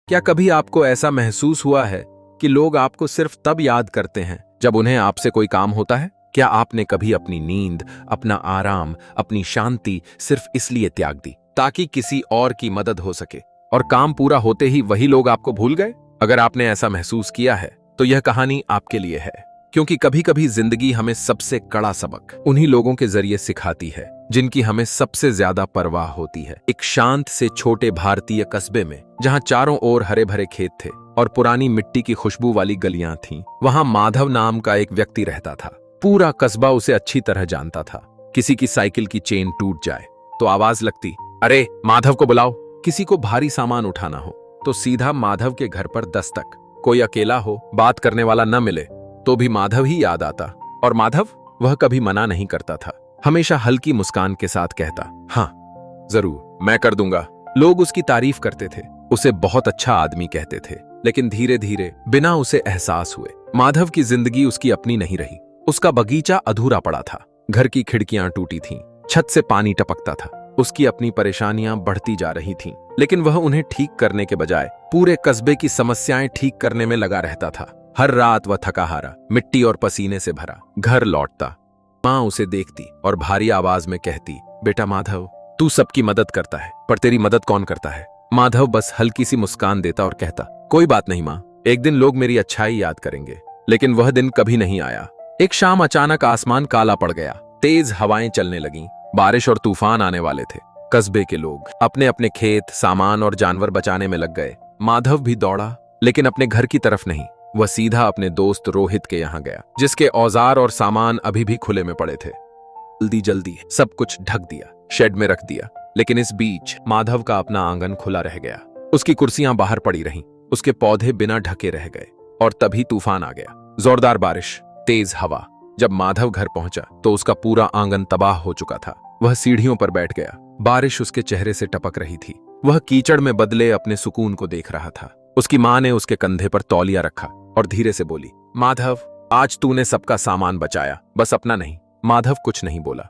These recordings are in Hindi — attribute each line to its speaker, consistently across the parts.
Speaker 1: क्या कभी आपको ऐसा महसूस हुआ है कि लोग आपको सिर्फ तब याद करते हैं जब उन्हें आपसे कोई काम होता है? क्या आपने कभी अपनी नींद, अपना आराम, अपनी शांति सिर्फ इसलिए त्याग दी ताकि किसी और की मदद हो सके, और काम पूरा होते ही वही लोग आपको भूल गए? अगर आपने ऐसा महसूस किया है तो यह कहानी आपके लिए है, क्योंकि कभी कभी जिंदगी हमें सबसे कड़ा सबक उन्हीं लोगों के जरिए सिखाती है जिनकी हमें सबसे ज्यादा परवाह होती है। एक शांत से छोटे भारतीय कस्बे में, जहां चारों ओर हरे भरे खेत थे और पुरानी मिट्टी की खुशबू वाली गलियां थीं, वहां माधव नाम का एक व्यक्ति रहता था। पूरा कस्बा उसे अच्छी तरह जानता था। किसी की साइकिल की चेन टूट जाए तो आवाज लगती, अरे माधव को बुलाओ। किसी को भारी सामान उठाना हो तो सीधा माधव के घर पर दस्तक। कोई अकेला हो, बात करने वाला न मिले तो भी माधव ही याद आता। और माधव, वह कभी मना नहीं करता था। हमेशा हल्की मुस्कान के साथ कहता, हाँ जरूर, मैं कर दूंगा। लोग उसकी तारीफ करते थे, उसे बहुत अच्छा आदमी कहते थे। लेकिन धीरे धीरे, बिना उसे एहसास हुए, माधव की जिंदगी उसकी अपनी नहीं रही। उसका बगीचा अधूरा पड़ा था, घर की खिड़कियां टूटी थीं, छत से पानी टपकता था। उसकी अपनी परेशानियां बढ़ती जा रही थीं, लेकिन वह उन्हें ठीक करने के बजाय पूरे कस्बे की समस्याएं ठीक करने में लगा रहता था। हर रात वह थका हारा, मिट्टी और पसीने से भरा घर लौटता। माँ उसे देखती और भारी आवाज में कहती, बेटा माधव, तू सबकी मदद करता है, पर तेरी मदद कौन करता है? माधव बस हल्की सी मुस्कान देता और कहता, कोई बात नहीं माँ, एक दिन लोग मेरी अच्छाई याद करेंगे। लेकिन वह दिन कभी नहीं आया। एक शाम अचानक आसमान काला पड़ गया, तेज हवाएं चलने लगीं, बारिश और तूफान आने वाले थे। कस्बे के लोग अपने अपने खेत, सामान और जानवर बचाने में लग गए। माधव भी दौड़ा, लेकिन अपने घर की तरफ नहीं। वह सीधा अपने दोस्त रोहित के यहाँ गया, जिसके औजार और सामान अभी भी खुले में पड़े थे। जल्दी जल्दी सब कुछ ढक दिया, शेड में रख दिया। लेकिन इस बीच माधव का अपना आंगन खुला रह गया। उसकी कुर्सियां बाहर पड़ी रहीं, उसके पौधे बिना ढके रह गए। और तभी तूफान आ गया, जोरदार बारिश, तेज हवा। जब माधव घर पहुंचा तो उसका पूरा आंगन तबाह हो चुका था। वह सीढ़ियों पर बैठ गया, बारिश उसके चेहरे से टपक रही थी। वह कीचड़ में बदले अपने सुकून को देख रहा था। उसकी माँ ने उसके कंधे पर तौलिया रखा और धीरे से बोली, माधव, आज तूने सबका सामान बचाया, बस अपना नहीं। माधव कुछ नहीं बोला।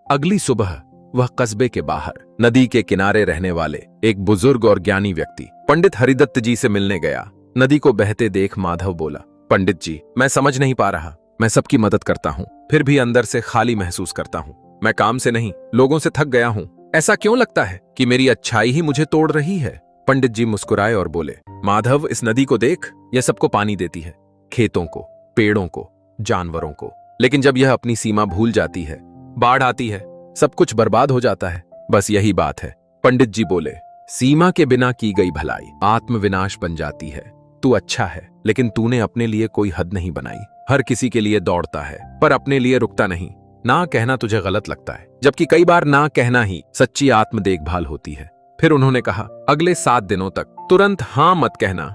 Speaker 1: अगली सुबह वह कस्बे के बाहर नदी के किनारे रहने वाले एक बुजुर्ग और ज्ञानी व्यक्ति पंडित हरिदत्त जी से मिलने गया। नदी को बहते देख माधव बोला, पंडित जी, मैं समझ नहीं पा रहा। मैं सबकी मदद करता हूँ, फिर भी अंदर से खाली महसूस करता हूँ। मैं काम से नहीं, लोगों से थक गया हूँ। ऐसा क्यों लगता है कि मेरी अच्छाई ही मुझे तोड़ रही है? पंडित जी मुस्कुराए और बोले, माधव, इस नदी को देख, यह सबको पानी देती है, खेतों को, पेड़ों को, जानवरों को। लेकिन जब यह अपनी सीमा भूल जाती है, बाढ़ आती है, सब कुछ बर्बाद हो जाता है। बस यही बात है। पंडित जी बोले, सीमा के बिना की गई भलाई आत्मविनाश बन जाती है। तू अच्छा है, लेकिन तूने अपने लिए कोई हद नहीं बनाई। हर किसी के लिए दौड़ता है, पर अपने लिए रुकता नहीं। ना कहना तुझे गलत लगता है, जबकि कई बार ना कहना ही सच्ची आत्म देखभाल होती है। फिर उन्होंने कहा, अगले 7 दिनों तक तुरंत हाँ मत कहना।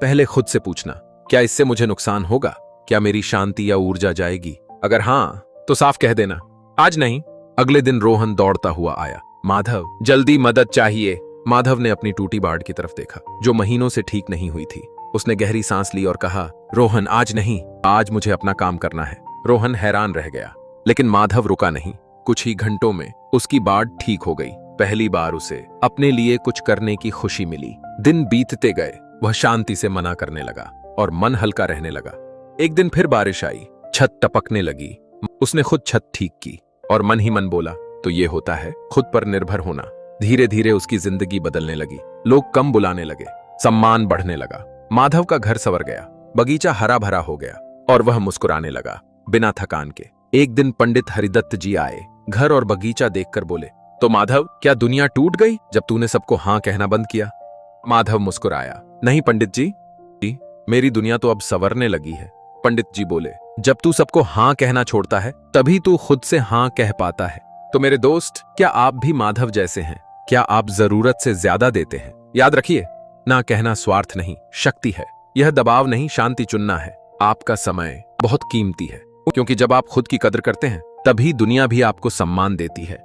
Speaker 1: पहले खुद से पूछना, क्या इससे मुझे नुकसान होगा? क्या मेरी शांति या ऊर्जा जाएगी? अगर हाँ, तो साफ कह देना, आज नहीं। अगले दिन रोहन दौड़ता हुआ आया। माधव, जल्दी मदद चाहिए। माधव ने अपनी टूटी बाड़ की तरफ देखा, जो महीनों से ठीक नहीं हुई थी। उसने गहरी सांस ली और कहा, रोहन, आज नहीं, आज मुझे अपना काम करना है। रोहन हैरान रह गया, लेकिन माधव रुका नहीं। कुछ ही घंटों में उसकी बाड़ ठीक हो गई। पहली बार उसे अपने लिए कुछ करने की खुशी मिली। दिन बीतते गए, वह शांति से मना करने लगा और मन हल्का रहने लगा। एक दिन फिर बारिश आई, छत टपकने लगी। उसने खुद छत ठीक की और मन ही मन बोला, तो ये होता है खुद पर निर्भर होना। धीरे धीरे उसकी जिंदगी बदलने लगी। लोग कम बुलाने लगे, सम्मान बढ़ने लगा। माधव का घर संवर गया, बगीचा हरा भरा हो गया और वह मुस्कुराने लगा, बिना थकान के। एक दिन पंडित हरिदत्त जी आए, घर और बगीचा देखकर बोले, तो माधव, क्या दुनिया टूट गई जब तूने सबको हाँ कहना बंद किया? माधव मुस्कुराया, नहीं पंडित जी, मेरी दुनिया तो अब संवरने लगी है। पंडित जी बोले, जब तू सबको हाँ कहना छोड़ता है, तभी तू खुद से हाँ कह पाता है। तो मेरे दोस्त, क्या आप भी माधव जैसे हैं? क्या आप जरूरत से ज्यादा देते हैं? याद रखिए, ना कहना स्वार्थ नहीं, शक्ति है। यह दबाव नहीं, शांति चुनना है। आपका समय बहुत कीमती है, क्योंकि जब आप खुद की कदर करते हैं, तभी दुनिया भी आपको सम्मान देती है।